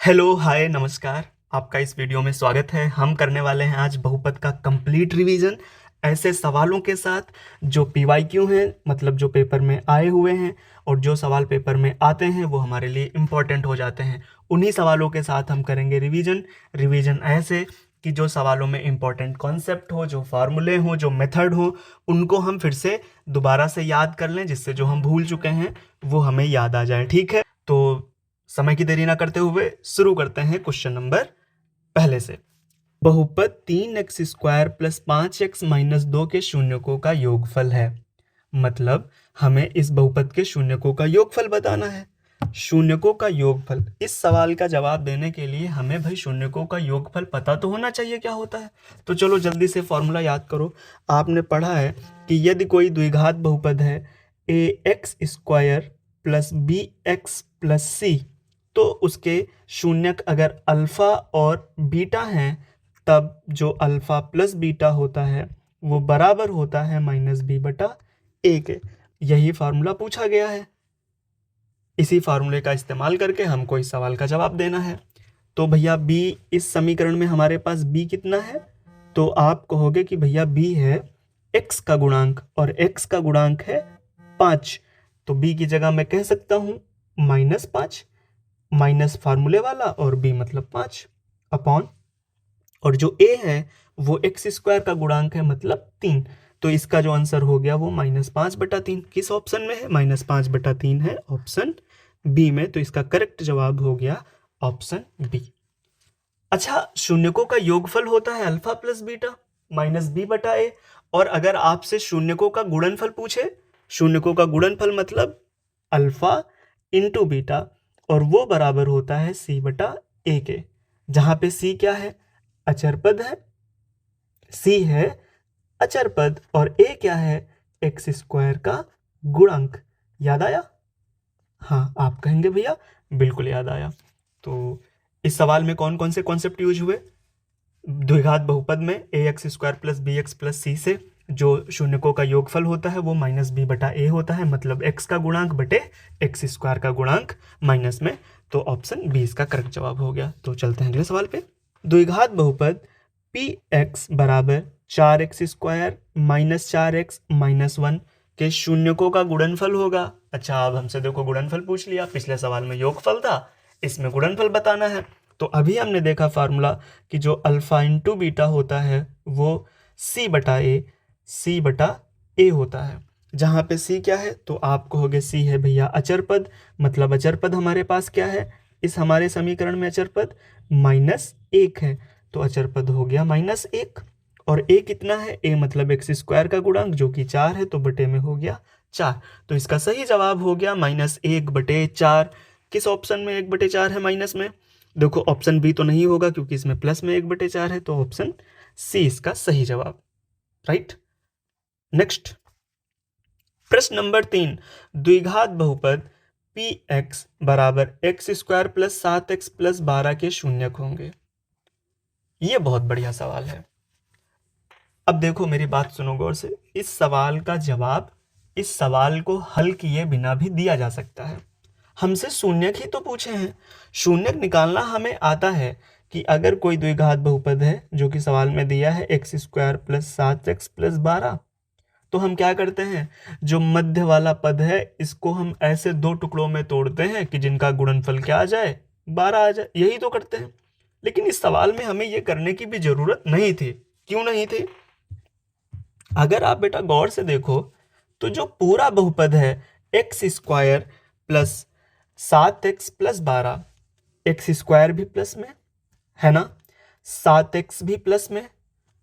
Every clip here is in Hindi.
हेलो हाय नमस्कार। आपका इस वीडियो में स्वागत है। हम करने वाले हैं आज बहुपद का कंप्लीट रिवीजन ऐसे सवालों के साथ जो पीवाईक्यू हैं, मतलब जो पेपर में आए हुए हैं और जो सवाल पेपर में आते हैं वो हमारे लिए इम्पोर्टेंट हो जाते हैं। उन्हीं सवालों के साथ हम करेंगे रिवीजन ऐसे कि जो सवालों में इम्पोर्टेंट कॉन्सेप्ट हो, जो फार्मूले हो, जो मेथड हो, उनको हम फिर से दोबारा से याद कर लें, जिससे जो हम भूल चुके हैं वो हमें याद आ जाए। ठीक है, तो समय की देरी ना करते हुए शुरू करते हैं क्वेश्चन नंबर पहले से। बहुपद 3x² प्लस 5x माइनस 2 के शून्यकों का योगफल है। मतलब हमें इस बहुपद के शून्यकों का योगफल बताना है। शून्यकों का योगफल, इस सवाल का जवाब देने के लिए हमें भाई शून्यकों का योगफल पता तो होना चाहिए क्या होता है। तो चलो जल्दी से फॉर्मूला याद करो। आपने पढ़ा है कि यदि कोई द्विघात बहुपद है ax² plus bx plus c, तो उसके शून्यक अगर अल्फा और बीटा हैं, तब जो अल्फा प्लस बीटा होता है वो बराबर होता है -b/a के। यही फार्मूला पूछा गया है। इसी फार्मूले का इस्तेमाल करके हमको इस सवाल का जवाब देना है। तो भैया b, इस समीकरण में हमारे पास b कितना है? तो आप कहोगे कि भैया b है x का गुणांक और x का गुणांक है 5। तो b की जगह मैं कह सकता हूं -5, माइनस फार्मूले वाला और b मतलब 5 अपॉन, और जो a है वो x² का गुणांक है मतलब 3। तो इसका जो आंसर हो गया वो -5/3। किस ऑप्शन में है? -5/3 है ऑप्शन बी में। तो इसका करेक्ट जवाब हो गया ऑप्शन बी। अच्छा, शून्यकों का योगफल होता है अल्फा प्लस बीटा -b/a। और अगर आपसे शून्यकों का गुणनफल पूछे, शून्यकों का गुणनफल मतलब अल्फा इंटू बीटा, और वो बराबर होता है c/a के। जहां पे c क्या है? अचर पद है। c है अचर पद और a क्या है? x² का गुणांक। याद आया? हाँ, आप कहेंगे भैया बिल्कुल याद आया। तो इस सवाल में कौन कौन से कॉन्सेप्ट यूज हुए? द्विघात बहुपद में ax² plus bx plus c से जो शून्यकों का योगफल होता है वो -b/a होता है, मतलब x का गुणांक बटे x² का गुणांक माइनस में। तो ऑप्शन बी इसका करेक्ट जवाब हो गया। तो चलते हैं अगले सवाल पे। द्विघात बहुपद px बराबर 4x² माइनस 4x माइनस 1 के शून्यकों का गुणनफल होगा। अच्छा, अब हमसे देखो गुणनफल पूछ लिया, पिछले सवाल में योगफल था, इसमें गुणनफल बताना है। तो अभी हमने देखा फार्मूला कि जो अल्फा इंटू बीटा होता है वो c/a होता है। जहाँ पे c क्या है? तो आप कहोगे c है भैया अचर पद, मतलब अचर पद हमारे पास क्या है इस हमारे समीकरण में? अचर पद -1 है। तो अचर पद हो गया -1। और a कितना है? a मतलब x² का गुणांक जो कि 4 है, तो बटे में हो गया 4। तो इसका सही जवाब हो गया -1/4। किस ऑप्शन में 1/4 है माइनस में? देखो ऑप्शन बी तो नहीं होगा क्योंकि इसमें प्लस में 1/4 है, तो ऑप्शन सी इसका सही जवाब। राइट। नेक्स्ट प्रश्न नंबर 3। द्विघात बहुपद px बराबर x² प्लस 7x प्लस 12 के शून्यक होंगे। ये बहुत बढ़िया सवाल है। अब देखो मेरी बात सुनो गौर से। इस सवाल का जवाब इस सवाल को हल किए बिना भी दिया जा सकता है। हमसे शून्यक ही तो पूछे हैं। शून्यक निकालना हमें आता है कि अगर कोई द्विघात बहुपद है जो कि सवाल में दिया है x² प्लस 7x प्लस 12, तो हम क्या करते हैं, जो मध्य वाला पद है इसको हम ऐसे दो टुकड़ों में तोड़ते हैं कि जिनका गुणनफल क्या आ जाए? 12 आ जाए। यही तो करते हैं। लेकिन इस सवाल में हमें ये करने की भी जरूरत नहीं थी। क्यों नहीं थी? अगर आप बेटा गौर से देखो तो जो पूरा बहुपद है x² plus 7x plus 12, x² भी प्लस में है ना, 7x भी प्लस में,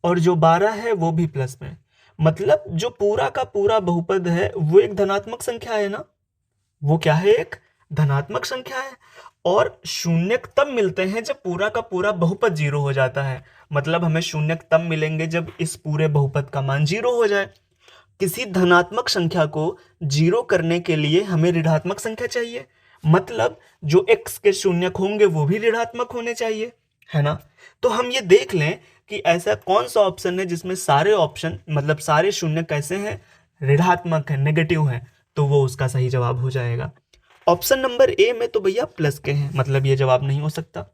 और जो 12 है वो भी प्लस में। मतलब जो पूरा का पूरा बहुपद है वो एक धनात्मक संख्या है ना। वो क्या है? एक धनात्मक संख्या है। और शून्यक तब मिलते हैं जब पूरा का पूरा बहुपद 0 हो जाता है। मतलब हमें शून्यक तब मिलेंगे जब इस पूरे बहुपद का मान 0 हो जाए। किसी धनात्मक संख्या को 0 करने के लिए हमें ऋणात्मक संख्या चाहिए, मतलब जो x के शून्यक होंगे वो भी ऋणात्मक होने चाहिए, है ना। तो हम ये देख लें कि ऐसा कौन सा ऑप्शन है जिसमें सारे ऑप्शन मतलब सारे शून्यक कैसे हैं? ऋणात्मक है, नेगेटिव है। तो वो उसका सही जवाब हो जाएगा। ऑप्शन नंबर ए में तो भैया प्लस के हैं, मतलब ये जवाब नहीं हो सकता।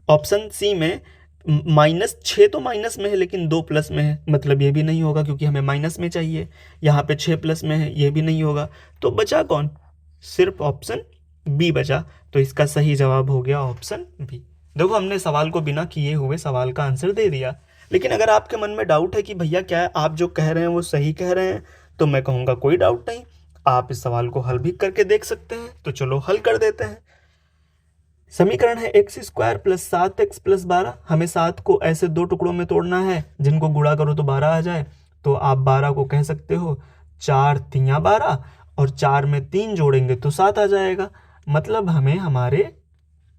ऑप्शन सी में -6 तो माइनस में है लेकिन 2 प्लस में है, मतलब ये भी नहीं होगा क्योंकि हमें माइनस में चाहिए। यहाँ पे 6 प्लस में है, ये भी नहीं होगा। तो बचा कौन? सिर्फ ऑप्शन बी बचा। तो इसका सही जवाब हो गया ऑप्शन बी। देखो हमने सवाल को बिना किए हुए सवाल का आंसर दे दिया। लेकिन अगर आपके मन में डाउट है कि भैया क्या है आप जो कह रहे हैं वो सही कह रहे हैं, तो मैं कहूँगा कोई डाउट नहीं, आप इस सवाल को हल भी करके देख सकते हैं। तो चलो हल कर देते हैं। समीकरण है x² प्लस 7x प्लस 12। हमें 7 को ऐसे दो टुकड़ों में तोड़ना है जिनको गुणा करो तो 12 आ जाए। तो आप 12 को कह सकते हो 4 तियाँ 12, और 4 में 3 जोड़ेंगे तो 7 आ जाएगा। मतलब हमें हमारे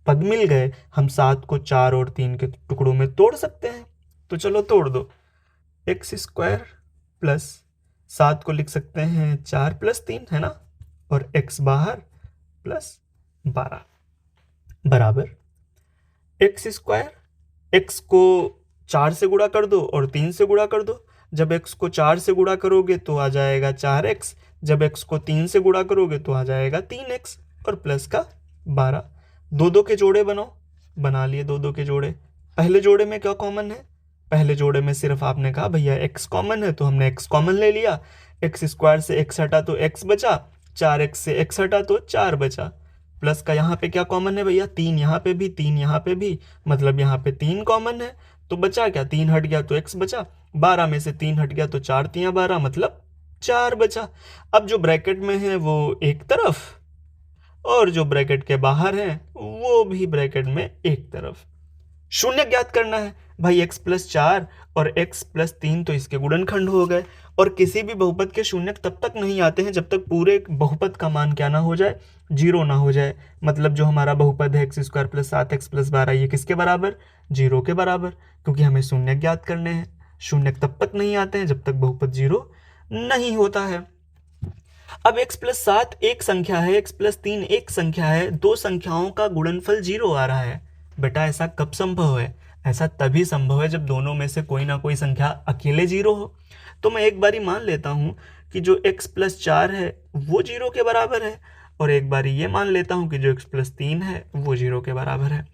पद मिल गए। हम 7 को 4 और 3 के टुकड़ों में तोड़ सकते हैं। तो चलो तोड़ दो। x² प्लस 7 को लिख सकते हैं 4 प्लस 3, है ना, और x बाहर प्लस 12 बराबर x²। x को 4 से गुणा कर दो और 3 से गुणा कर दो। जब x को 4 से गुणा करोगे तो आ जाएगा 4x, जब x को 3 से गुणा करोगे तो आ जाएगा 3x, और प्लस का 12। दो दो के जोड़े बनाओ। बना लिए दो दो के जोड़े। पहले जोड़े में क्या कॉमन है? पहले जोड़े में सिर्फ आपने कहा भैया x कॉमन है, तो हमने x कॉमन ले लिया। x² से x हटा तो x बचा, 4x से x हटा तो 4 बचा। प्लस का यहाँ पे क्या कॉमन है भैया? 3 यहाँ पे भी, 3 यहाँ पे भी, मतलब यहाँ पे 3 कॉमन है। तो बचा क्या? 3 हट गया तो x बचा, 12 में से 3 हट गया तो 4 तियाँ 12, मतलब 4 बचा। अब जो ब्रैकेट में है वो एक तरफ, और जो ब्रैकेट के बाहर है वो भी ब्रैकेट में एक तरफ। शून्य ज्ञात करना है भाई। x प्लस 4 और x प्लस 3 तो इसके गुणनखंड हो गए। और किसी भी बहुपद के शून्य तब तक नहीं आते हैं जब तक पूरे बहुपद का मान क्या ना हो जाए? 0 ना हो जाए। मतलब जो हमारा बहुपद है x² प्लस 7x प्लस 12, ये किसके बराबर? 0 के बराबर, क्योंकि हमें शून्य ज्ञात करने हैं। शून्य तब तक नहीं आते हैं जब तक बहुपद 0 नहीं होता है। अब x प्लस 7 एक संख्या है, x प्लस 3 एक संख्या है, दो संख्याओं का गुणनफल 0 आ रहा है। बेटा ऐसा कब संभव है? ऐसा तभी संभव है जब दोनों में से कोई ना कोई संख्या अकेले 0 हो। तो मैं एक बारी मान लेता हूँ कि जो x प्लस 4 है वो 0 के बराबर है, और एक बारी ये मान लेता हूँ कि जो x प्लस 3 है वो 0 के बराबर है।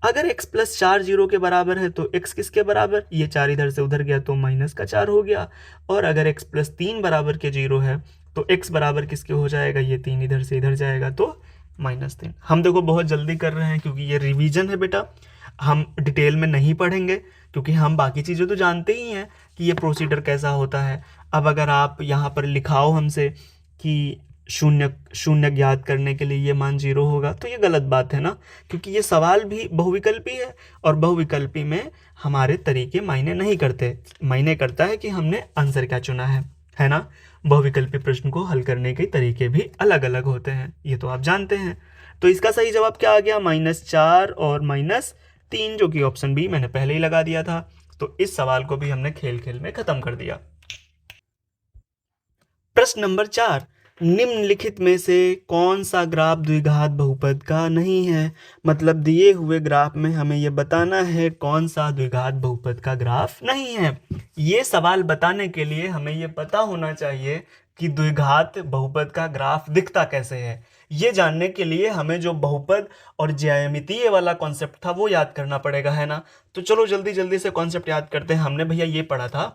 अगर x प्लस 4 0 के बराबर है तो x किसके बराबर? ये 4 इधर से उधर गया तो माइनस का 4 हो गया। और अगर x प्लस 3 बराबर के 0 है तो x बराबर किसके हो जाएगा? ये 3 इधर से इधर जाएगा तो -3। हम देखो बहुत जल्दी कर रहे हैं क्योंकि ये रिवीजन है बेटा, हम डिटेल में नहीं पढ़ेंगे क्योंकि हम बाकी चीज़ें तो जानते ही हैं कि ये प्रोसीजर कैसा होता है। अब अगर आप यहाँ पर लिखाओ हमसे कि शून्य ज्ञात करने के लिए ये मान 0 होगा, तो ये गलत बात है ना, क्योंकि ये सवाल भी बहुविकल्पी है, और बहुविकल्पी में हमारे तरीके मायने नहीं करते। मायने करता है कि हमने आंसर क्या चुना है ना। बहुविकल्पी प्रश्न को हल करने के तरीके भी अलग अलग होते हैं, ये तो आप जानते हैं। तो इसका सही जवाब क्या आ गया? -4 और -3, जो कि ऑप्शन बी मैंने पहले ही लगा दिया था। तो इस सवाल को भी हमने खेल खेल में खत्म कर दिया। प्रश्न नंबर 4, निम्नलिखित में से कौन सा ग्राफ द्विघात बहुपद का नहीं है? मतलब दिए हुए ग्राफ में हमें ये बताना है कौन सा द्विघात बहुपद का ग्राफ नहीं है। ये सवाल बताने के लिए हमें ये पता होना चाहिए कि द्विघात बहुपद का ग्राफ दिखता कैसे है। ये जानने के लिए हमें जो बहुपद और ज्यामितीय वाला कॉन्सेप्ट था वो याद करना पड़ेगा, है ना। तो चलो जल्दी जल्दी से कॉन्सेप्ट याद करते हैं। हमने भैया ये पढ़ा था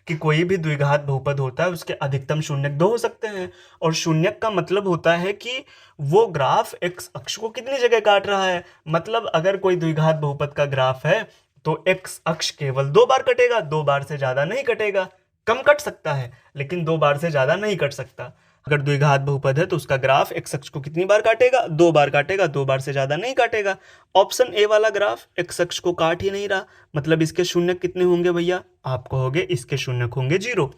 कि कोई भी द्विघात बहुपद होता है उसके अधिकतम शून्यक 2 हो सकते हैं, और शून्यक का मतलब होता है कि वो ग्राफ x अक्ष को कितनी जगह काट रहा है। मतलब अगर कोई द्विघात बहुपद का ग्राफ है तो x अक्ष केवल 2 बार कटेगा, 2 बार से ज्यादा नहीं कटेगा। कम कट सकता है लेकिन 2 बार से ज्यादा नहीं कट सकता। अगर द्विघात बहुपद है तो उसका ग्राफ x अक्ष को कितनी बार काटेगा? 2 बार काटेगा, 2 बार से ज्यादा नहीं काटेगा। ऑप्शन ए वाला ग्राफ x अक्ष को काट ही नहीं रहा, मतलब इसके शून्यक कितने होंगे भैया? आप कहोगे इसके शून्यक होंगे 0।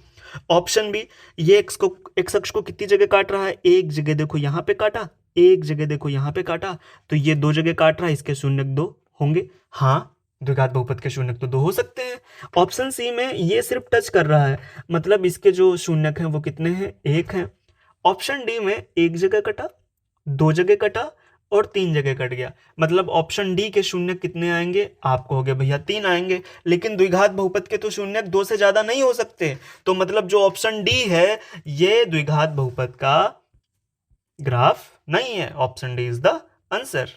ऑप्शन बी, ये x अक्ष को कितनी जगह काट रहा है? एक जगह देखो यहाँ पे काटा, एक जगह देखो यहाँ पे काटा, तो ये 2 जगह काट रहा है, इसके शून्यक 2 होंगे। हाँ, द्विघात बहुपद के शून्यक तो 2 हो सकते हैं। ऑप्शन सी में ये सिर्फ टच कर रहा है, मतलब इसके जो शून्यक हैं वो कितने हैं? 1 हैं। ऑप्शन डी में एक जगह कटा, 2 जगह कटा और 3 जगह कट गया, मतलब ऑप्शन डी के शून्य कितने आएंगे? आप कहोगे भैया 3 आएंगे, लेकिन द्विघात बहुपद के तो शून्य 2 से ज्यादा नहीं हो सकते। तो मतलब जो ऑप्शन डी है ये द्विघात बहुपद का ग्राफ नहीं है। Option D is the answer.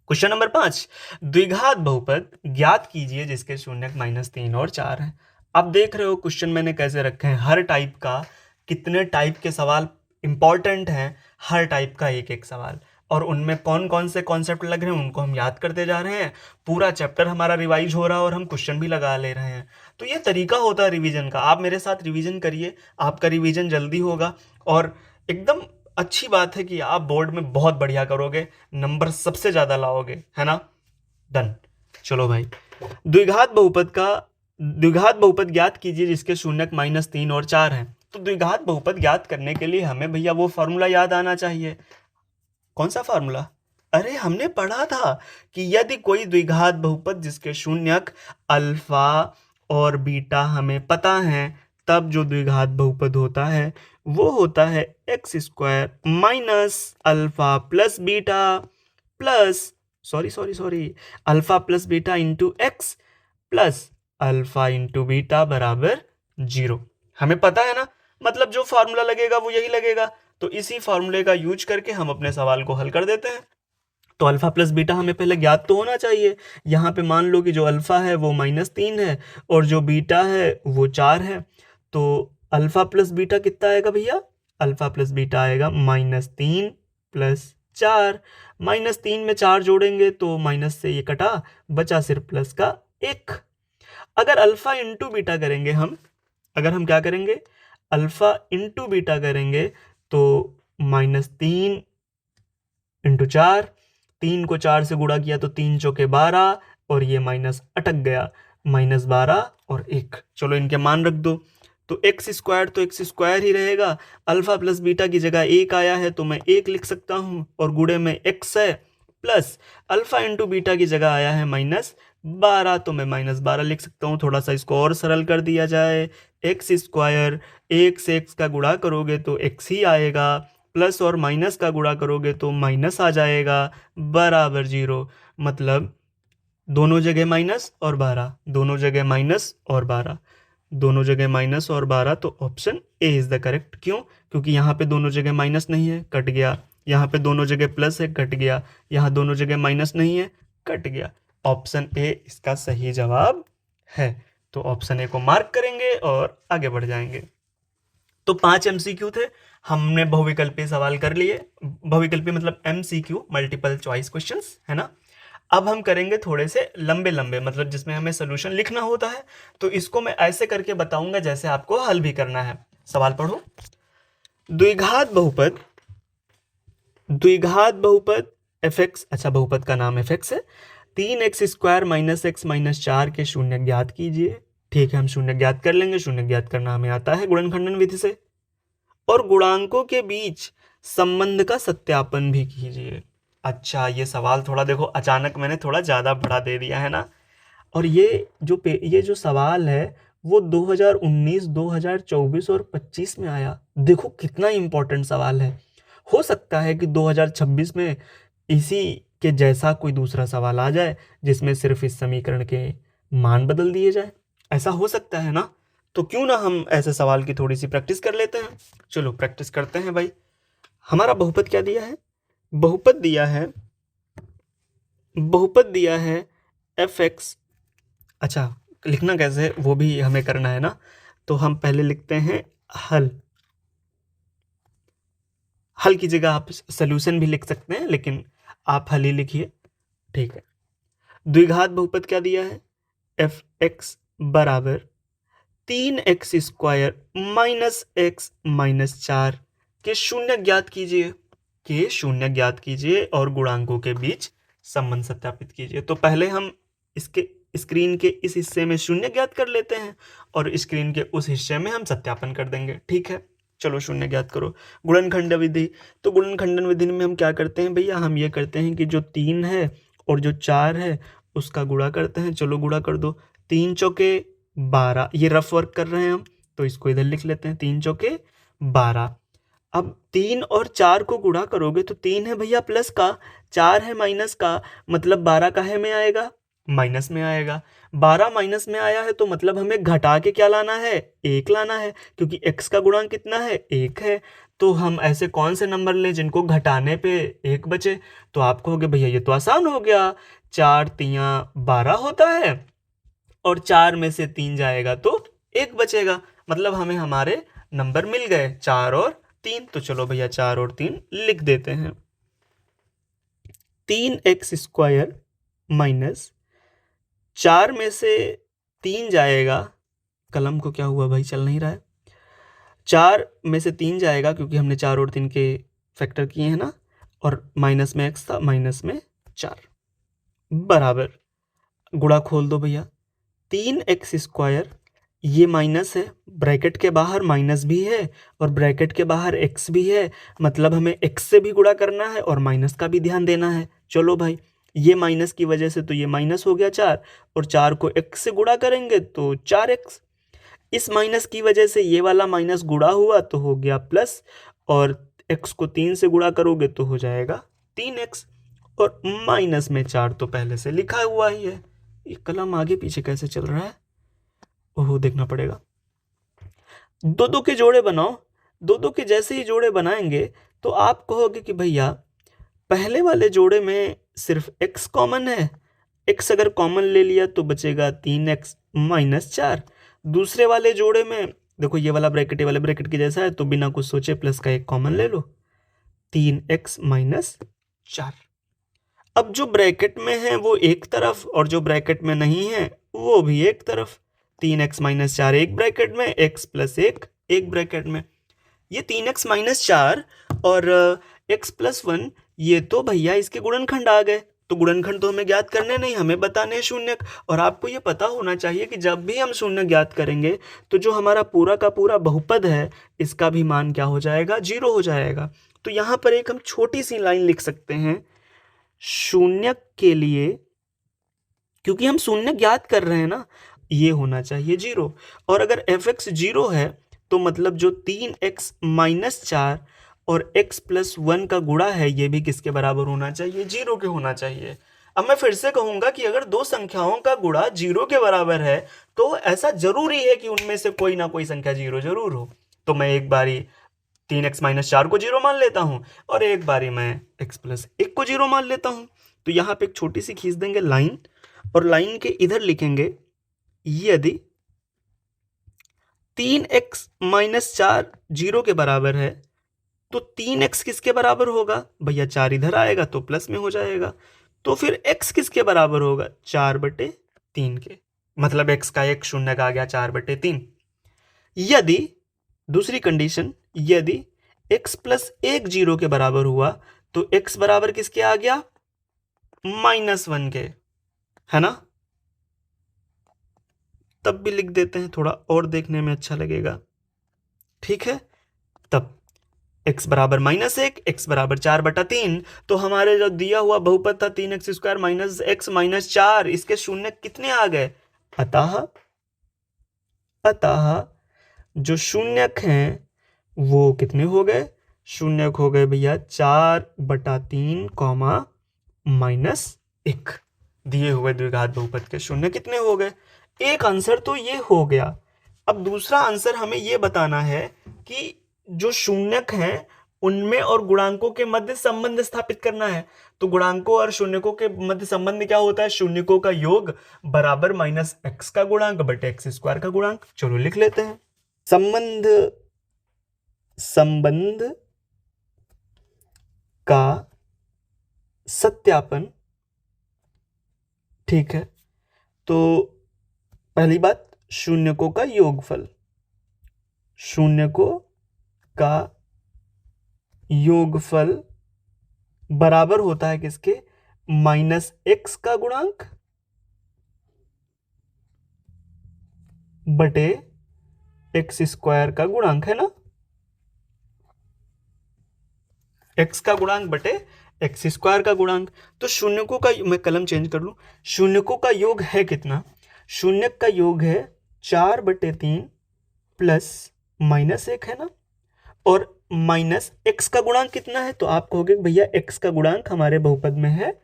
Question number 5, द्विघात बहुपद ज्ञात कीजिए जिसके शून्यक -3 और 4 है। अब देख रहे हो क्वेश्चन मैंने कैसे रखे हैं, हर टाइप का कितने टाइप के सवाल इंपॉर्टेंट हैं, हर टाइप का एक एक सवाल, और उनमें कौन कौन से कॉन्सेप्ट लग रहे हैं उनको हम याद करते जा रहे हैं। पूरा चैप्टर हमारा रिवाइज हो रहा है और हम क्वेश्चन भी लगा ले रहे हैं। तो ये तरीका होता है रिवीजन का। आप मेरे साथ रिवीजन करिए, आपका रिवीजन जल्दी होगा और एकदम अच्छी बात है कि आप बोर्ड में बहुत बढ़िया करोगे, नंबर सबसे ज्यादा लाओगे, है ना। डन। चलो भाई, द्विघात बहुपद ज्ञात कीजिए जिसके शून्यक -3 और 4 है। तो द्विघात बहुपद ज्ञात करने के लिए हमें भैया वो फॉर्मूला याद आना चाहिए। कौन सा फार्मूला? अरे हमने पढ़ा था कि यदि कोई द्विघात बहुपद जिसके शून्यक अल्फा और बीटा हमें पता है, तब जो द्विघात बहुपद होता है वो होता है x² minus alpha plus beta plus alpha plus beta into x plus alpha into beta बराबर 0। हमें पता है ना, मतलब जो फार्मूला लगेगा वो यही लगेगा। तो इसी फार्मूले का यूज करके हम अपने सवाल को हल कर देते हैं। तो अल्फा प्लस बीटा हमें पहले ज्ञात तो होना चाहिए। यहाँ पे मान लो कि जो अल्फा है वो -3 है और जो बीटा है वो 4 है। तो अल्फा प्लस बीटा कितना आएगा भैया? अल्फा प्लस बीटा आएगा -3 प्लस 4। -3 में 4 जोड़ेंगे तो माइनस से ये कटा, बचा सिर्फ प्लस का 1। अगर अल्फा इंटू बीटा करेंगे हम, अगर हम क्या करेंगे, अल्फा इंटू बीटा करेंगे तो -3 इंटू 4, 3 को 4 से गुणा किया तो 3 चौके 12 और ये माइनस अटक गया, -12 और 1। चलो इनके मान रख दो, तो x² तो x² ही रहेगा। अल्फा प्लस बीटा की जगह 1 आया है तो मैं 1 लिख सकता हूँ और गुणे में x है, प्लस अल्फा इंटू बीटा की जगह आया है -12 तो मैं -12 लिख सकता हूँ। थोड़ा सा इसको और सरल कर दिया जाए, x², 1 से x का गुणा करोगे तो x ही आएगा, प्लस और माइनस का गुणा करोगे तो माइनस आ जाएगा, बराबर 0। मतलब दोनों जगह माइनस और 12, दोनों जगह माइनस और 12, दोनों जगह माइनस और 12, तो option A is the correct. क्यों? क्योंकि यहाँ पे दोनों जगह माइनस नहीं है, कट गया। यहाँ पे दोनों जगह प्लस है, कट गया। यहाँ दोनों जगह माइनस नहीं है, कट गया। ऑप्शन ए इसका सही जवाब है। तो ऑप्शन ए को मार्क करेंगे और आगे बढ़ जाएंगे। तो 5 MCQ थे, हमने बहुविकल्पी सवाल कर लिए। बहुविकल्पी मतलब MCQ, मल्टीपल चॉइस क्वेश्चंस, है ना। अब हम करेंगे थोड़े से लंबे लंबे, मतलब जिसमें हमें सोल्यूशन लिखना होता है। तो इसको मैं ऐसे करके बताऊंगा जैसे आपको हल भी करना है। सवाल पढ़ो। द्विघात बहुपद fx, अच्छा बहुपद का नाम fx है, 3x² माइनस x माइनस 4 के शून्य ज्ञात कीजिए। ठीक है, हम शून्य ज्ञात कर लेंगे। शून्य ज्ञात करना हमें आता है गुणनखंडन विधि से। और गुणांकों के बीच संबंध का सत्यापन भी कीजिए। अच्छा, ये सवाल थोड़ा देखो, अचानक मैंने थोड़ा ज़्यादा बड़ा दे दिया है ना। और ये जो सवाल है वो 2019, 2024 और 25 में आया। देखो कितना इंपॉर्टेंट सवाल है। हो सकता है कि 2026 में इसी के जैसा कोई दूसरा सवाल आ जाए जिसमें सिर्फ इस समीकरण के मान बदल दिए जाए। ऐसा हो सकता है ना। तो क्यों ना हम ऐसे सवाल की थोड़ी सी प्रैक्टिस कर लेते हैं। चलो प्रैक्टिस करते हैं भाई। हमारा बहुपद क्या दिया है? बहुपद दिया है fx। अच्छा, लिखना कैसे है वो भी हमें करना है ना। तो हम पहले लिखते हैं हल की जगह आप सोल्यूशन भी लिख सकते हैं, लेकिन आप हल ही लिखिए, ठीक है। द्विघात बहुपद क्या दिया है? fx बराबर 3x² माइनस x माइनस 4 के शून्य ज्ञात कीजिए और गुणांकों के बीच संबंध सत्यापित कीजिए। तो पहले हम इसके स्क्रीन के इस हिस्से में शून्य ज्ञात कर लेते हैं और स्क्रीन के उस हिस्से में हम सत्यापन कर देंगे, ठीक है। चलो शून्य ज्ञात करो। गुणनखंड विधि, तो गुणनखंडन विधि में हम क्या करते हैं भैया, हम ये करते हैं कि जो 3 है और जो 4 है उसका गुणा करते हैं। चलो गुणा कर दो, 3 चौके 12, ये रफ वर्क कर रहे हैं हम तो इसको इधर लिख लेते हैं, 3 चौके 12। अब 3 और 4 को गुणा करोगे तो 3 है भैया प्लस का, 4 है माइनस का, मतलब 12 काहे में आएगा? माइनस में आएगा। 12 माइनस में आया है तो मतलब हमें घटा के क्या लाना है? 1 लाना है, क्योंकि x का गुणांक कितना है? 1 है। तो हम ऐसे कौन से नंबर लें जिनको घटाने पे 1 बचे? तो आप कहोगे भैया ये तो आसान हो गया, 4 तियां 12 होता है और 4 में से 3 जाएगा तो 1 बचेगा, मतलब हमें हमारे नंबर मिल गए 4 और 3। तो चलो भैया 4 और 3 लिख देते हैं। 3x² माइनस 4 में से 3 जाएगा, कलम को क्या हुआ भाई, चल नहीं रहा है। 4 में से 3 जाएगा क्योंकि हमने 4 और 3 के फैक्टर किए हैं ना, और माइनस में x था, माइनस में 4 बराबर, गुणा खोल दो भैया। 3x², ये माइनस है, ब्रैकेट के बाहर माइनस भी है और ब्रैकेट के बाहर x भी है, मतलब हमें x से भी गुणा करना है और माइनस का भी ध्यान देना है। चलो भाई, ये माइनस की वजह से तो ये माइनस हो गया 4, और 4 को x से गुणा करेंगे तो 4x। इस माइनस की वजह से ये वाला माइनस गुणा हुआ तो हो गया प्लस, और x को 3 से गुणा करोगे तो हो जाएगा 3x, और माइनस में 4 तो पहले से लिखा हुआ ही है। ये कलम आगे पीछे कैसे चल रहा है, ओहो देखना पड़ेगा। दो दो के जोड़े बनाओ, दो दो के जैसे ही जोड़े बनाएंगे तो आप कहोगे कि भैया पहले वाले जोड़े में सिर्फ x कॉमन है, x अगर कॉमन ले लिया तो बचेगा 3x माइनस 4। दूसरे वाले जोड़े में देखो ये वाला ब्रैकेट ये वाले ब्रैकेट के जैसा है, तो बिना कुछ सोचे प्लस का एक कॉमन ले लो, 3x माइनस 4। अब जो ब्रैकेट में है वो एक तरफ और जो ब्रैकेट में नहीं है वो भी एक तरफ। 3x माइनस 4 एक ब्रैकेट में, x प्लस 1 एक ब्रैकेट में। ये 3x माइनस 4 और x प्लस 1 ये तो भैया इसके गुणनखंड आ गए। तो गुणनखंड तो हमें ज्ञात करने नहीं, हमें बताने हैं शून्यक। और आपको ये पता होना चाहिए कि जब भी हम शून्य ज्ञात करेंगे तो जो हमारा पूरा का पूरा बहुपद है इसका भी मान क्या हो जाएगा, 0 हो जाएगा। तो यहाँ पर एक हम छोटी सी लाइन लिख सकते हैं, शून्य के लिए, क्योंकि हम शून्य ज्ञात कर रहे हैं ना, ये होना चाहिए 0। और अगर fx 0 है तो मतलब जो 3x माइनस 4 और x प्लस 1 का गुणा है ये भी किसके बराबर होना चाहिए, 0 के होना चाहिए। अब मैं फिर से कहूंगा कि अगर दो संख्याओं का गुणा 0 के बराबर है तो ऐसा जरूरी है कि उनमें से कोई ना कोई संख्या 0 जरूर हो। तो मैं एक बारी 3x माइनस 4 को 0 मान लेता हूं और एक बारी मैं x प्लस 1 को 0 मान लेता हूं। तो यहां पे एक छोटी सी खींच देंगे लाइन, और लाइन के इधर लिखेंगे यदि 3x माइनस 4 0 के बराबर है तो 3x किसके बराबर होगा भैया, 4 इधर आएगा तो प्लस में हो जाएगा। तो फिर x किसके बराबर होगा, 4/3 के, मतलब x का एक शून्य का आ गया 4/3। यदि दूसरी कंडीशन, यदि x प्लस 1 0 के बराबर हुआ तो x बराबर किसके आ गया, -1 के, है ना। तब भी लिख देते हैं, थोड़ा और देखने में अच्छा लगेगा, ठीक है। तब x बराबर -1, x बराबर 4/3। तो हमारे जो दिया हुआ बहुपद था 3x² माइनस x माइनस 4, इसके शून्य कितने आ गए। अतः जो शून्यक हैं वो कितने हो गए, शून्यक हो गए भैया 4/3 -1। दिए हुए द्विघात बहुपद के शून्य कितने हो गए। एक आंसर तो ये हो गया। अब दूसरा आंसर हमें ये बताना है कि जो शून्यक हैं उनमें और गुणांकों के मध्य संबंध स्थापित करना है। तो गुणांकों और शून्यकों के मध्य संबंध क्या होता है, शून्यकों का योग बराबर -x का गुणांक बटे x² का गुणांक। चलो लिख लेते हैं, संबंध का सत्यापन, ठीक है। तो पहली बात, शून्यकों का योगफल, शून्यकों का योगफल बराबर होता है किसके, -x का गुणांक बटे x² का गुणांक, है ना। x का गुणांक बटे x² का गुणांक। तो शून्यकों का, मैं कलम चेंज कर लूं, शून्यकों का योग है कितना, शून्यक का योग है 4/3 प्लस -1, है ना। और माइनस x का गुणांक कितना है, तो आप कहोगे भैया x का गुणांक हमारे बहुपद में है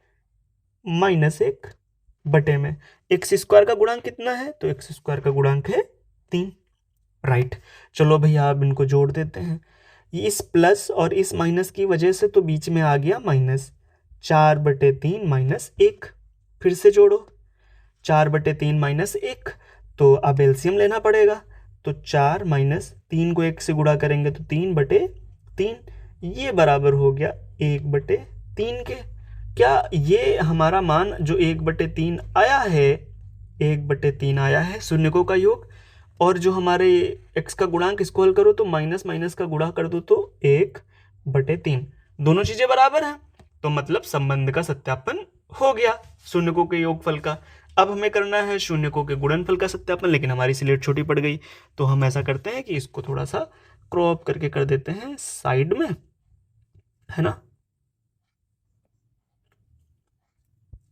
-1 बटे में x² का गुणांक कितना है, तो x² का गुणांक है 3, राइट। चलो भैया अब इनको जोड़ देते हैं। इस प्लस और इस माइनस की वजह से तो बीच में आ गया माइनस। 4/3 माइनस 1, फिर से जोड़ो 4/3 माइनस 1, तो अब एलसीएम लेना पड़ेगा। तो 4 माइनस 3 को 1 से गुणा करेंगे तो 3/3, ये बराबर हो गया 1/3 के। क्या ये हमारा मान जो 1/3 आया है, 1/3 आया है शून्यकों का योग, और जो हमारे x का गुणांक इसको हल करो तो माइनस माइनस का गुणा कर दो तो 1/3, दोनों चीजें बराबर हैं, तो मतलब संबंध का सत्यापन हो गया शून्यकों के योगफल का। अब हमें करना है शून्यकों के गुणनफल का सत्यापन, लेकिन हमारी स्लेट छोटी पड़ गई, तो हम ऐसा करते हैं कि इसको थोड़ा सा क्रॉप करके कर देते हैं साइड में, है ना।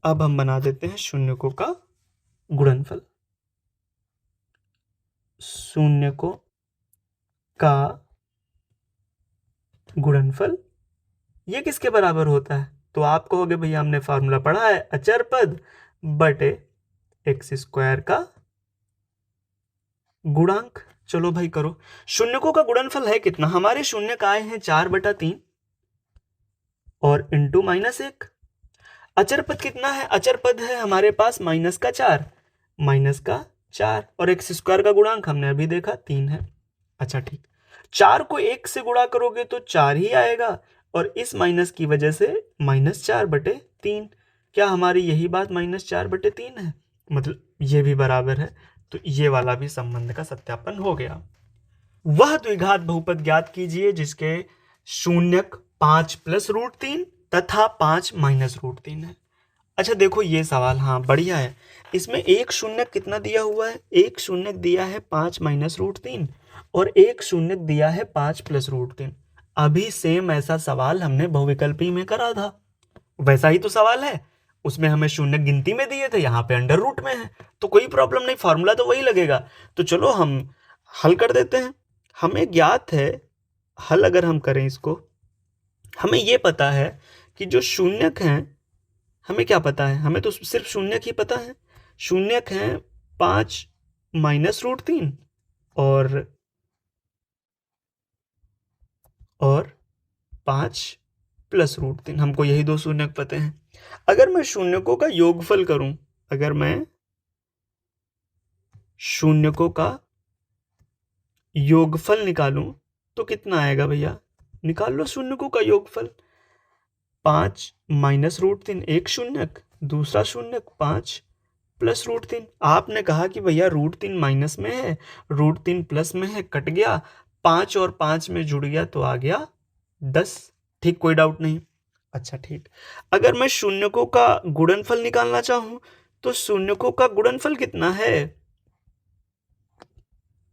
अब हम बना देते हैं शून्यकों का गुणनफल। शून्यकों का गुणनफल ये किसके बराबर होता है? तो आप कहोगे भैया हमने फॉर्मूला पढ़ा है, अचर पद बटे x² का गुणांक। चलो भाई करो। शून्यकों का गुणनफल है कितना? हमारे शून्य आए हैं 4/3 और इंटू -1। अचर पद कितना है? अचर पद है हमारे पास -4 और x² का गुणांक हमने अभी देखा 3 है। अच्छा ठीक, 4 को 1 से गुणा करोगे तो 4 ही आएगा, और इस माइनस की वजह से -4/3। क्या हमारी यही बात -4/3 है? मतलब ये भी बराबर है, तो ये वाला भी संबंध का सत्यापन हो गया। वह द्विघात बहुपद ज्ञात कीजिए जिसके शून्यक 5 + √3 तथा 5 - √3 है। अच्छा देखो ये सवाल, हाँ बढ़िया है। इसमें एक शून्यक कितना दिया हुआ है? एक शून्यक दिया है 5 - √3 और एक शून्यक दिया है 5 + √3। अभी सेम ऐसा सवाल हमने बहुविकल्पी में करा था, वैसा ही तो सवाल है। उसमें हमें शून्य गिनती में दिए थे, यहाँ पे अंडर रूट में है, तो कोई प्रॉब्लम नहीं, फॉर्मूला तो वही लगेगा। तो चलो हम हल कर देते हैं। हमें ज्ञात है, हल अगर हम करें इसको, हमें ये पता है कि जो शून्यक हैं, हमें क्या पता है? हमें तो सिर्फ शून्यक ही पता है। शून्यक हैं 5 - √3 और 5 + √3, हमको यही दो शून्यक पते हैं। अगर मैं शून्यकों का योगफल करूं, अगर मैं शून्यकों का योगफल निकालूं तो कितना आएगा भैया? निकाल लो शून्यकों का योगफल। 5 - √3 एक शून्यक, दूसरा शून्यक 5 + √3। आपने कहा कि भैया √3 माइनस में है, √3 प्लस में है, कट गया, 5 और 5 में जुड़ गया तो आ गया 10। ठीक, कोई डाउट नहीं। अच्छा ठीक, अगर मैं शून्यकों का गुणनफल निकालना चाहूं तो शून्यकों का गुणनफल कितना है?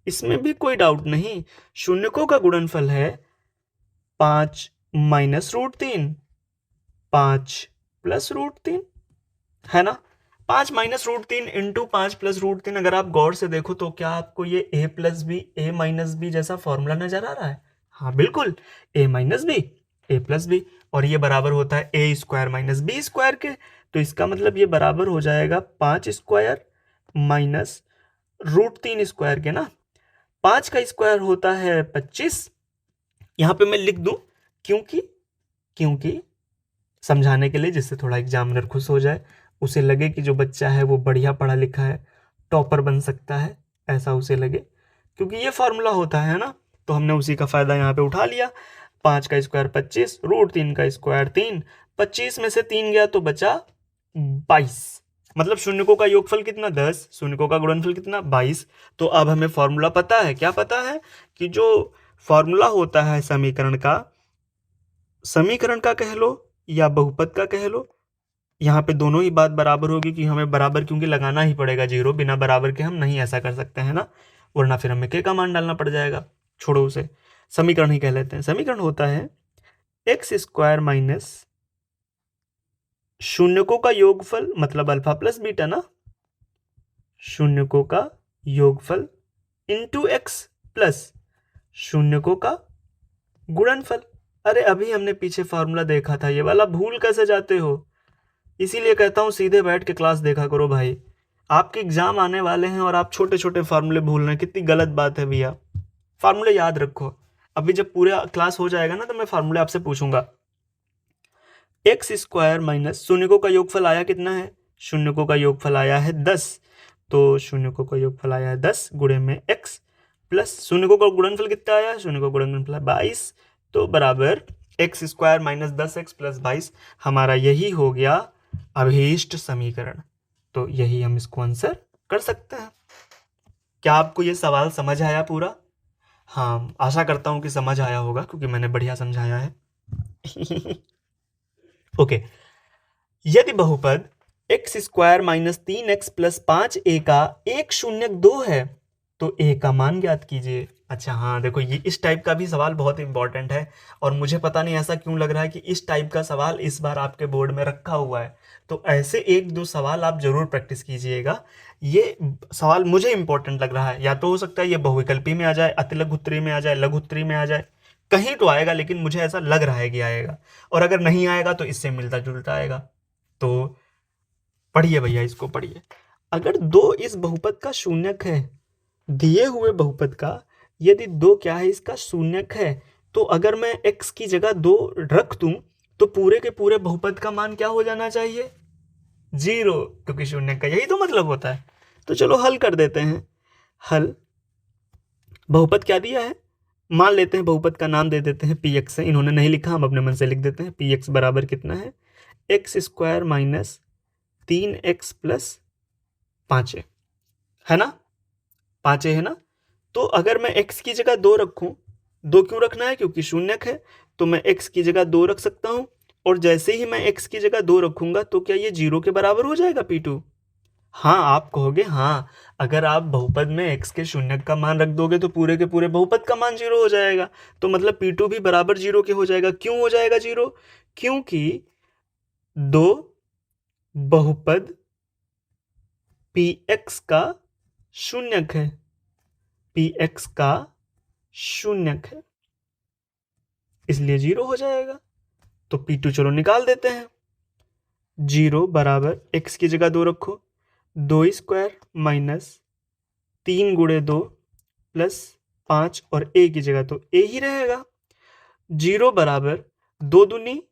इसमें भी कोई डाउट नहीं, शून्यकों का गुणनफल है 5 - √3 5 + √3, है ना। 5 - √3 इंटू 5 + √3, अगर आप गौर से देखो तो क्या आपको ये a + b a - b जैसा फॉर्मूला नजर आ रहा है? हाँ बिल्कुल, a - b a + b, और ये बराबर होता है a² - b² के। तो इसका मतलब ये बराबर हो जाएगा 5² - √3² के ना। 5 का स्क्वायर होता है 25। यहां पे मैं लिख दूं क्योंकि समझाने के लिए, जिससे थोड़ा एग्जामिनर खुश हो जाए, उसे लगे कि जो बच्चा है वो बढ़िया पढ़ा लिखा है, टॉपर बन सकता है, ऐसा उसे लगे, क्योंकि ये फॉर्मूला होता है ना। तो हमने उसी का फायदा यहाँ पे उठा लिया। 5 का स्क्वायर 25, √3 का स्क्वायर 3, 25 में से 3 गया तो बचा 22। मतलब शून्यकों का योगफल कितना? 10, शून्यकों का गुणनफल कितना? 22। तो अब हमें फॉर्मूला पता है, क्या पता है? कि जो फॉर्मूला होता है समीकरण का कह लो या बहुपद का कह लो, यहाँ पे दोनों ही बात बराबर होगी, कि हमें बराबर क्योंकि लगाना ही पड़ेगा जीरो, बिना बराबर के हम नहीं ऐसा कर सकते हैं ना, वरना फिर हमें के का मान डालना पड़ जाएगा। छोड़ो उसे, समीकरण ही कह लेते हैं। समीकरण होता है x² माइनस शून्यकों का योगफल, मतलब अल्फा प्लस बीटा ना, शून्यकों का योगफल इंटू x प्लस शून्यकों का गुणनफल। अरे अभी हमने पीछे फॉर्मूला देखा था, ये वाला भूल कैसे जाते हो? इसीलिए कहता हूं सीधे बैठ के क्लास देखा करो भाई। आपके एग्जाम आने वाले हैं और आप छोटे छोटे फार्मूले भूल रहे हैं, कितनी गलत बात है भैया। फार्मूले याद रखो, अभी जब पूरा क्लास हो जाएगा ना तो मैं फार्मूले आपसे पूछूंगा। एक्स स्क्वायर माइनस शून्यकों का योगफल आया कितना है, शून्यकों का योगफल आया है 10, तो शून्यकों का योगफल आया है 10 गुणे में एक्स प्लस शून्यकों का गुणनफल कितना आया, शून्य का गुणनफल 22, तो बराबर x square minus 10x plus 22। हमारा यही हो गया अभीष्ट समीकरण, तो यही हम इसको आंसर कर सकते हैं। क्या आपको ये सवाल समझ आया पूरा? हाँ, आशा करता हूं कि समझ आया होगा क्योंकि मैंने बढ़िया समझाया है। ओके, यदि बहुपद x square minus 3x plus 5a का एक शून्यक 2 है तो a का मान ज्ञात कीजिए। अच्छा हाँ, देखो ये इस टाइप का भी सवाल बहुत इंपॉर्टेंट है और मुझे पता नहीं ऐसा क्यों लग रहा है कि इस टाइप का सवाल इस बार आपके बोर्ड में रखा हुआ है, तो ऐसे एक दो सवाल आप जरूर प्रैक्टिस कीजिएगा। ये सवाल मुझे इंपॉर्टेंट लग रहा है, या तो हो सकता है ये बहुविकल्पी में आ जाए, अतिलघुत्तरी में आ जाए, लघुत्तरी में आ जाए, कहीं तो आएगा, लेकिन मुझे ऐसा लग रहा है कि आएगा, और अगर नहीं आएगा तो इससे मिलता जुलता आएगा। तो पढ़िए भैया, इसको पढ़िए। अगर दो इस बहुपद का शून्यक है, दिए हुए बहुपद का यदि दो क्या है, इसका शून्यक है, तो अगर मैं x की जगह 2 रख दूं तो पूरे के पूरे बहुपद का मान क्या हो जाना चाहिए, 0, क्योंकि शून्यक का यही तो मतलब होता है। तो चलो हल कर देते हैं। हल, बहुपद क्या दिया है, मान लेते हैं बहुपद का नाम दे देते हैं px है, इन्होंने नहीं लिखा, हम अपने मन से लिख देते हैं। px बराबर कितना है, x square minus 3x plus 5 है ना, 5 है ना। तो अगर मैं x की जगह 2 रखूं, 2 क्यों रखना है, क्योंकि शून्यक है, तो मैं x की जगह 2 रख सकता हूं, और जैसे ही मैं x की जगह 2 रखूंगा तो क्या ये 0 के बराबर हो जाएगा p2? हाँ, आप कहोगे हाँ, अगर आप बहुपद में x के शून्यक का मान रख दोगे तो पूरे के पूरे बहुपद का मान 0 हो जाएगा, तो मतलब p2 भी बराबर 0 के हो जाएगा। क्यों हो जाएगा 0? क्योंकि दो बहुपद px का शून्यक है, px का शून्यक है, इसलिए 0 हो जाएगा। तो p2 चलो निकाल देते हैं। 0 बराबर x की जगह 2 रखो, 2 स्क्वायर माइनस 3 गुणे 2 प्लस 5, और a की जगह तो a ही रहेगा। 0 बराबर 2 दूनी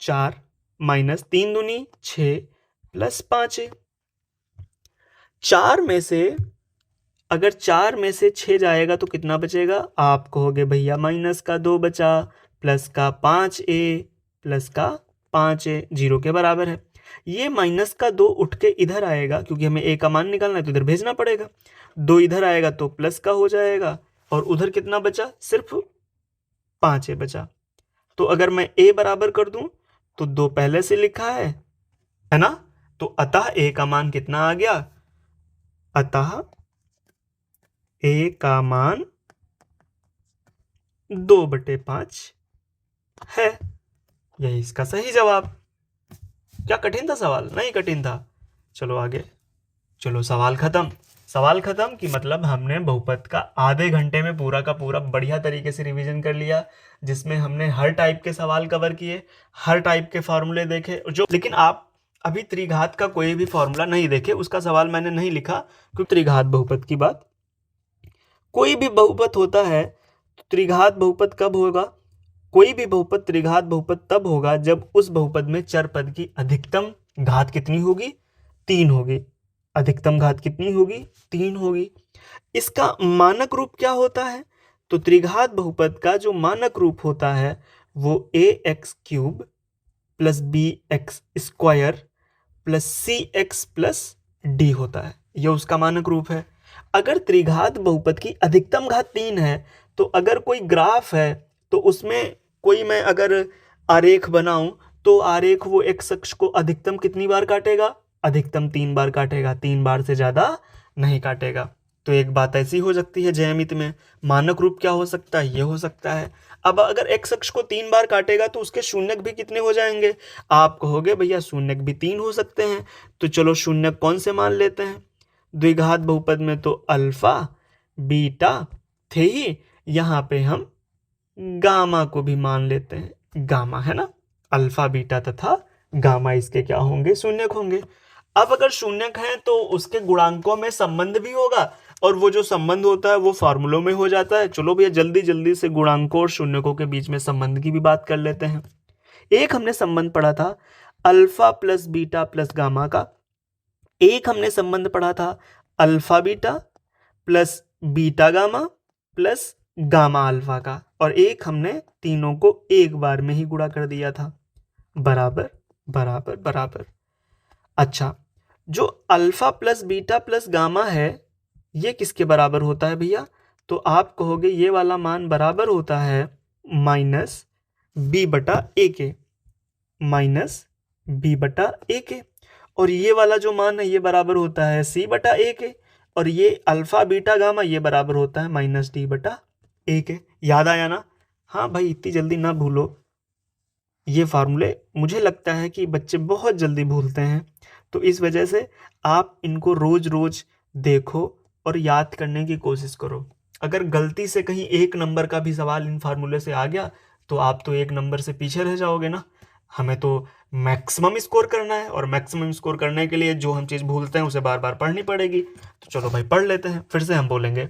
4 माइनस 3 दूनी 6 प्लस 5 है। 4 में से अगर 4 में से 6 जाएगा तो कितना बचेगा, आप कहोगे भैया माइनस का 2 बचा, प्लस का 5a, प्लस का 5a 0 के बराबर है। ये माइनस का 2 उठ के इधर आएगा, क्योंकि हमें a का मान निकालना है तो इधर भेजना पड़ेगा। 2 इधर आएगा तो प्लस का हो जाएगा, और उधर कितना बचा, सिर्फ 5a बचा। तो अगर मैं a बराबर कर दूं तो 2 पहले से लिखा है ना, तो अतः a का मान कितना आ गया, अतः a का मान 2/5 है। यही इसका सही जवाब। क्या कठिन था सवाल? नहीं कठिन था। चलो आगे, चलो सवाल खत्म। सवाल खत्म कि मतलब हमने बहुपद का आधे घंटे में पूरा का पूरा बढ़िया तरीके से रिवीजन कर लिया, जिसमें हमने हर टाइप के सवाल कवर किए, हर टाइप के फॉर्मूले देखे जो, लेकिन आप अभी त्रिघात का कोई भी फॉर्मूला नहीं देखे, उसका सवाल मैंने नहीं लिखा, क्योंकि त्रिघात बहुपद की बात, कोई भी बहुपद होता है तो त्रिघात बहुपद कब होगा, कोई भी बहुपद त्रिघात बहुपद तब होगा जब उस बहुपद में चर पद की अधिकतम घात कितनी होगी, 3 होगी। अधिकतम घात कितनी होगी, 3 होगी। इसका मानक रूप क्या होता है, तो त्रिघात बहुपद का जो मानक रूप होता है वो ax³ plus bx square plus cx plus d होता है, यह उसका मानक रूप है। अगर त्रिघात बहुपद की अधिकतम घात 3 है, तो अगर कोई ग्राफ है तो उसमें कोई मैं अगर आरेख बनाऊं तो आरेख वो एक्स अक्ष को अधिकतम कितनी बार काटेगा, अधिकतम 3 बार काटेगा, 3 बार से ज्यादा नहीं काटेगा। तो एक बात ऐसी हो सकती है ज्यामिति में, मानक रूप क्या हो सकता है, ये हो सकता है। अब अगर एक्स अक्ष को 3 बार काटेगा तो उसके शून्यक भी कितने हो जाएंगे, आप कहोगे भैया शून्यक भी 3 हो सकते हैं, तो चलो शून्यक कौन से मान लेते हैं, द्विघात बहुपद में तो अल्फा बीटा थे ही, यहाँ पे हम गामा को भी मान लेते हैं, गामा है ना, अल्फा बीटा तथा गामा इसके क्या होंगे, शून्यक होंगे। अब अगर शून्यक है तो उसके गुणांकों में संबंध भी होगा, और वो जो संबंध होता है वो फार्मूलों में हो जाता है। चलो भैया जल्दी जल्दी से गुणांकों और शून्यकों के बीच में संबंध की भी बात कर लेते हैं। एक हमने संबंध पढ़ा था alpha plus beta plus gamma का, एक हमने संबंध पढ़ा था alpha beta plus beta gamma plus gamma alpha का, और एक हमने तीनों को एक बार में ही गुणा कर दिया था, बराबर बराबर बराबर। अच्छा, जो alpha plus beta plus gamma है ये किसके बराबर होता है भैया? तो आप कहोगे ये वाला मान बराबर होता है माइनस बी बटा ए के, माइनस बी बटा ए के। और ये वाला जो मान है ये बराबर होता है सी बटा ए के, और ये अल्फा बीटा गामा ये बराबर होता है माइनस डी बटा ए के। याद आया ना? हाँ भाई, इतनी जल्दी ना भूलो ये फार्मूले, मुझे लगता है कि बच्चे बहुत जल्दी भूलते हैं, तो इस वजह से आप इनको रोज रोज देखो और याद करने की कोशिश करो। अगर गलती से कहीं एक नंबर का भी सवाल इन फार्मूले से आ गया तो आप तो एक नंबर से पीछे रह जाओगे ना। हमें तो मैक्सिमम स्कोर करना है, और मैक्सिमम स्कोर करने के लिए जो हम चीज़ भूलते हैं उसे बार बार पढ़नी पड़ेगी। तो चलो भाई पढ़ लेते हैं, फिर से हम बोलेंगे।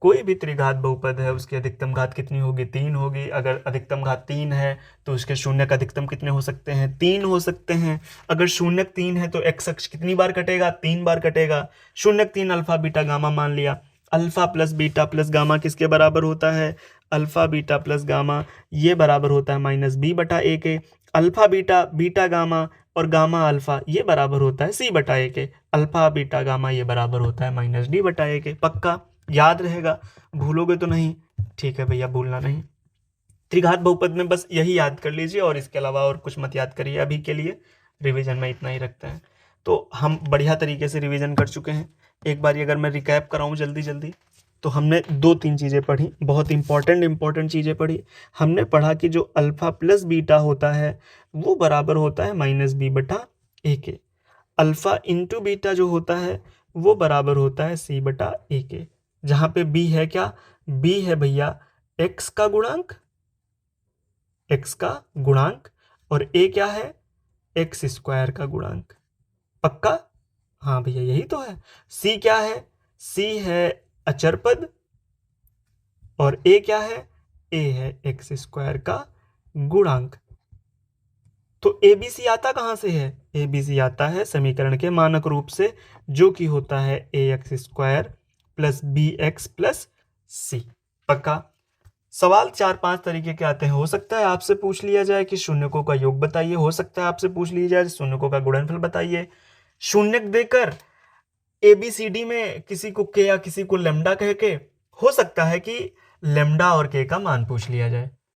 कोई भी त्रिघात बहुपद है उसकी अधिकतम घात कितनी होगी? 3 होगी। अगर अधिकतम घात 3 है तो उसके शून्यक अधिकतम कितने हो सकते हैं? 3 हो सकते हैं। अगर शून्यक 3 है तो एक्स अक्ष कितनी बार कटेगा? 3 बार कटेगा। शून्यक 3 अल्फा बीटा गामा मान लिया। Alpha plus beta plus gamma किसके बराबर होता है? अल्फा बीटा प्लस गामा ये बराबर होता है माइनस बी बटा ए के। अल्फा बीटा बीटा गामा और गामा अल्फा ये बराबर होता है सी बटा ए के। अल्फा बीटा गामा ये बराबर होता है माइनस डी बटा ए के। पक्का याद रहेगा? भूलोगे तो नहीं? ठीक है भैया, भूलना नहीं। त्रिघात बहुपद में बस यही याद कर लीजिए, और इसके अलावा और कुछ मत याद करिए। अभी के लिए रिवीजन में इतना ही रखते हैं। तो हम बढ़िया तरीके से रिवीजन कर चुके हैं। एक बार अगर मैं रिकैप कराऊं जल्दी जल्दी, तो हमने 2-3 चीज़ें पढ़ी, बहुत इंपॉर्टेंट चीज़ें पढ़ी। हमने पढ़ा कि जो अल्फा प्लस बीटा होता है वो बराबर होता है माइनस बी बटा ए के। अल्फा इंटू बीटा जो होता है वो बराबर होता है सी बटा ए के। जहां पे बी है क्या? बी है भैया एक्स का गुणांक, एक्स का गुणांक, और ए क्या है? एक्स स्क्वायर का गुणांक। पक्का? हाँ भैया यही तो है। सी क्या है? सी है अचर पद, और ए क्या है? ए है एक्स स्क्वायर का गुणांक। तो एबीसी आता कहां से है? एबीसी आता है समीकरण के मानक रूप से, जो कि होता है A X square plus B X plus C. पक्का? सवाल 4-5 तरीके के आते हैं। हो सकता है आपसे पूछ लिया जाए कि शून्यकों का योग बताइए, हो सकता है आपसे पूछ लिया जाए शून्यकों का गुणनफल बताइए। शून्यक देकर एबीसीडी में किसी को के या किसी को लेमडा कह के, हो सकता है कि लेमडा और के का मान पूछ लिया जाए।